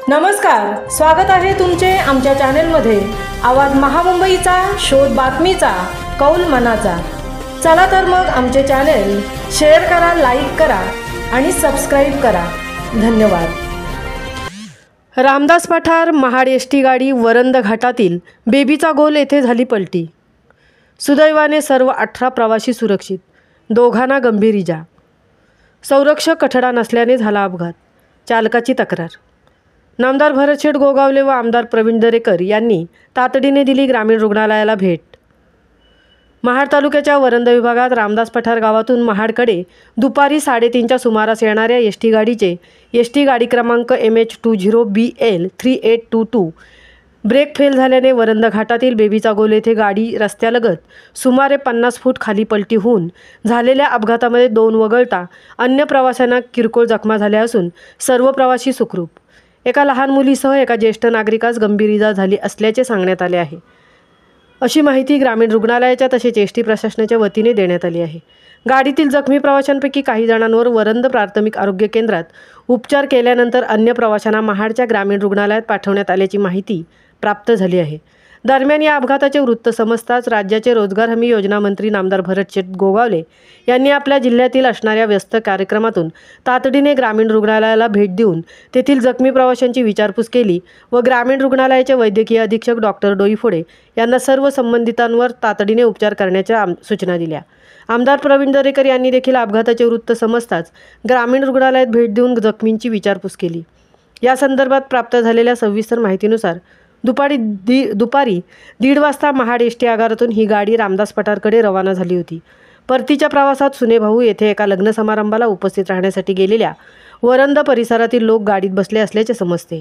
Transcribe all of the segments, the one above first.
नमस्कार, स्वागत आहे तुमचे आमच्या चॅनेलमध्ये। आवाज महामुंबईचा, शोध बातमीचा, कौल मनाचा। चला तर मग आमचे चॅनेल शेअर करा, लाईक करा आणि सबस्क्राइब करा। धन्यवाद। रामदास पठार महाड एसटी गाडी वरंद घाटातील बेबीचा गोल येथे झाली पलटी। सुदैवाने सर्व 18 प्रवासी सुरक्षित, दोघांना गंभीर इजा। संरक्षक कठडा नसल्याने झाला अपघात, चालकाची तक्रार। नामदार भरतशेठ गोगावले व आमदार प्रवीण दरेकर यांनी तातडीने दिली ग्रामीण रुग्णालयाला भेट। महाड तालुक्याच्या वरंद विभागात रामदास पठार गावातून महाडकडे दुपारी 3:30च्या सुमारास येणाऱ्या एसटी गाडीचे एसटी गाडी क्रमांक MH20BL 3822 ब्रेक फेल झाल्याने वरंद घाटातील बेबीचा गोल येथे गाडी रस्त्यालगत सुमारे 50 फूट खाली पलटी होऊन झालेल्या अपघातामध्ये 2 वगळता अन्य प्रवाशांना किरकोळ जखमा झाल्या असून सर्व प्रवासी सुखरूप। एका लहान मुलीसह एका ज्येष्ठ नागरिकास गंभीर इजा झाली असल्याचे सांगण्यात आले आहे, अशी माहिती ग्रामीण रुग्णालयाच्या तसेच एसटी प्रशासनाच्या वतीने देण्यात आली आहे। गाडीतील जखमी प्रवाशांपैकी काही जणांवर वरंद प्राथमिक आरोग्य केंद्रात उपचार केल्यानंतर अन्य प्रवाशांना महाडच्या ग्रामीण रुग्णालयात पाठवण्यात आल्याची माहिती प्राप्त झाली आहे। दरम्यान या अपघाताचे वृत्त समजताच राज्याचे रोजगार हमी योजना मंत्री नामदार भरतशेठ गोगावले यांनी आपल्या जिल्ह्यातील असणाऱ्या व्यस्त कार्यक्रमातून तातडीने ग्रामीण रुग्णालयाला भेट देऊन तेथील जखमी प्रवाशांची विचारपूस केली व ग्रामीण रुग्णालयाचे वैद्यकीय अधीक्षक डॉक्टर डोईफोडे यांना सर्व संबंधितांवर तातडीने उपचार करण्याच्या सूचना दिल्या। आमदार प्रवीण दरेकर यांनी देखील अपघाताचे वृत्त समजताच ग्रामीण रुग्णालयात भेट देऊन जखमींची विचारपूस केली। या संदर्भात प्राप्त झालेल्या सविस्तर माहितीनुसार दुपारी 1:30 वाजता महाड एसटी आगारातून ही गाडी रामदास पठारकडे रवाना झाली होती। परतीच्या प्रवासात सुनेभाऊ येथे एका लग्न समारंभाला उपस्थित राहण्यासाठी गेलेल्या वरंद परिसरातील लोक गाडीत बसले असल्याचे समजते।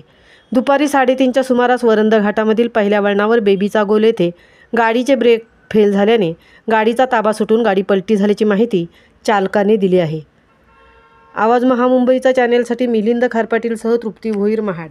दुपारी 3:30च्या सुमारास वरंद घाटामधील पहिल्या वळणावर बेबीचा गोल येथे गाडीचे ब्रेक फेल झाल्याने गाडीचा ताबा सुटून गाडी पलटी झाल्याची माहिती चालकाने दिली आहे। आवाज महामुंबईचा चॅनेलसाठी मिलिंद खारपाटीलसह तृप्ती भोईर, महाड।